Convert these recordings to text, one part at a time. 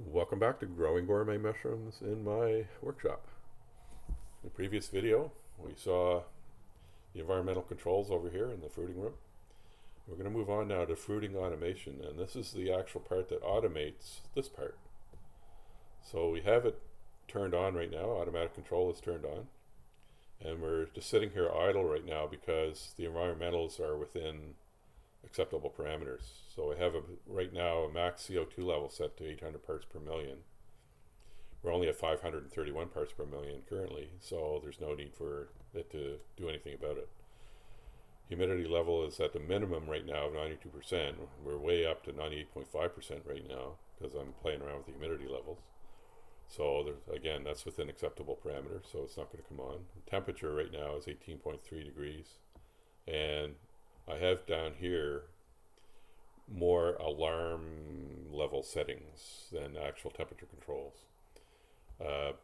Welcome back to growing gourmet mushrooms in my workshop. In the previous video, we saw the environmental controls over here in the fruiting room. We're going to move on now to fruiting automation, and this is the actual part that automates this part. So we have it turned on right now, automatic control is turned on, and we're just sitting here idle right now because the environmentals are within acceptable parameters. So I have right now a max CO2 level set to 800 parts per million. We're only at 531 parts per million currently, so there's no need for it to do anything about it. Humidity level is at the minimum right now of 92%. We're way up to 98.5% right now because I'm playing around with the humidity levels. So again, that's within acceptable parameters, so it's not going to come on. The temperature right now is 18.3 degrees, and I have down here more alarm level settings than actual temperature controls. I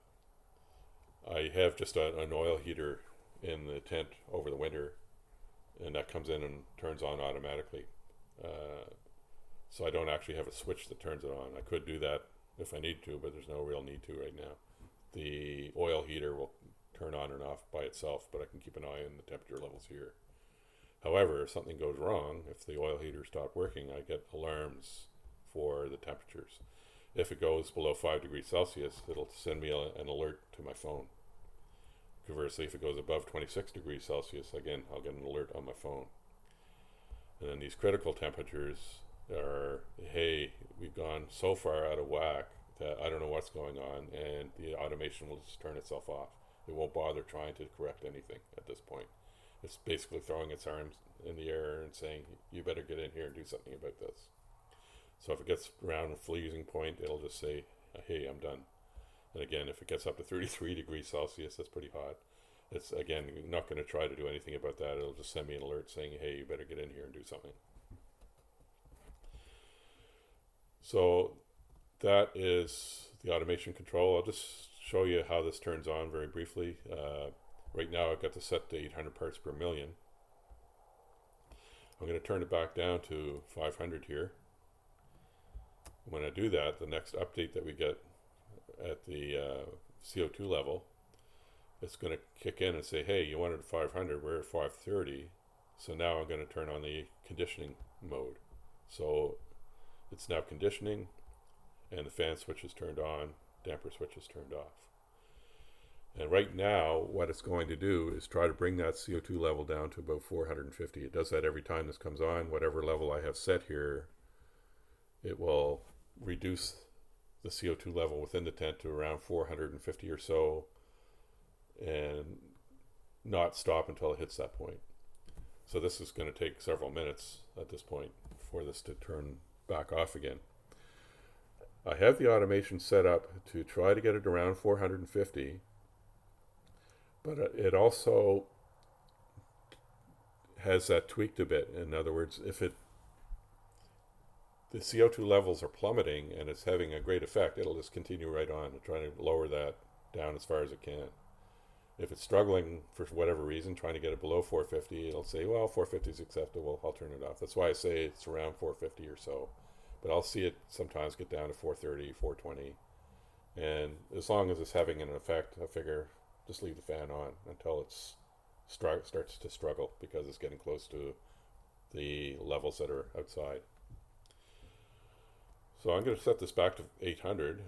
have just an oil heater in the tent over the winter, and that comes in and turns on automatically. So I don't actually have a switch that turns it on. I could do that if I need to, but there's no real need to right now. The oil heater will turn on and off by itself, but I can keep an eye on the temperature levels here. However, if something goes wrong, if the oil heater stopped working, I get alarms for the temperatures. If it goes below 5 degrees Celsius, it'll send me an alert to my phone. Conversely, if it goes above 26 degrees Celsius, again, I'll get an alert on my phone. And then these critical temperatures are, hey, we've gone so far out of whack that I don't know what's going on, and the automation will just turn itself off. It won't bother trying to correct anything at this point. It's basically throwing its arms in the air and saying, you better get in here and do something about this. So if it gets around a freezing point, it'll just say, hey, I'm done. And again, if it gets up to 33 degrees Celsius, that's pretty hot. It's, again, not going to try to do anything about that. It'll just send me an alert saying, hey, you better get in here and do something. So that is the automation control. I'll just show you how this turns on very briefly. Right now I've got this set to 800 parts per million. I'm going to turn it back down to 500 here. When I do that, the next update that we get at the CO2 level, it's going to kick in and say, hey, you wanted 500, we're at 530. So now I'm going to turn on the conditioning mode. So it's now conditioning, and the fan switch is turned on, damper switch is turned off. And right now, what it's going to do is try to bring that CO2 level down to about 450. It does that every time this comes on. Whatever level I have set here, it will reduce the CO2 level within the tent to around 450 or so, and not stop until it hits that point. So this is going to take several minutes at this point for this to turn back off again. I have the automation set up to try to get it around 450, but it also has that tweaked a bit. In other words, if the CO2 levels are plummeting and it's having a great effect, it'll just continue right on and try to lower that down as far as it can. If it's struggling for whatever reason, trying to get it below 450, it'll say, well, 450 is acceptable, I'll turn it off. That's why I say it's around 450 or so. But I'll see it sometimes get down to 430, 420. And as long as it's having an effect, I figure just leave the fan on until it starts to struggle because it's getting close to the levels that are outside. So I'm going to set this back to 800,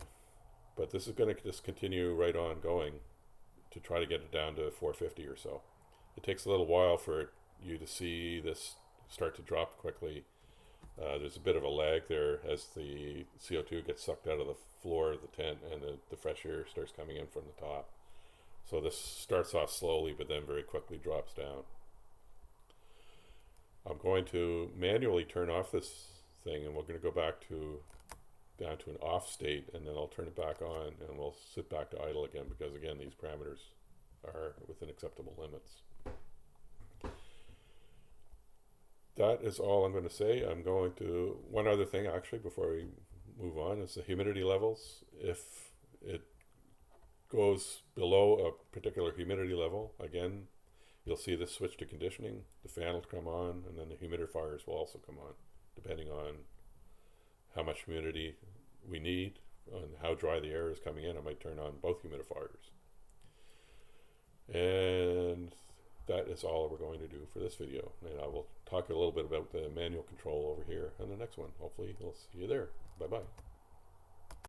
but this is going to just continue right on going to try to get it down to 450 or so. It takes a little while for you to see this start to drop quickly. There's a bit of a lag there as the CO2 gets sucked out of the floor of the tent and the fresh air starts coming in from the top. So this starts off slowly, but then very quickly drops down. I'm going to manually turn off this thing, and we're going to go back down to an off state, and then I'll turn it back on, and we'll sit back to idle again, because again, these parameters are within acceptable limits. That is all I'm going to say. I'm going to, one other thing actually before we move on is the humidity levels. If it goes below a particular humidity level, again, you'll see this switch to conditioning, the fan will come on, and then the humidifiers will also come on, depending on how much humidity we need on how dry the air is coming in, I might turn on both humidifiers. And that is all we're going to do for this video. And I will talk a little bit about the manual control over here on the next one. Hopefully we'll see you there. Bye-bye.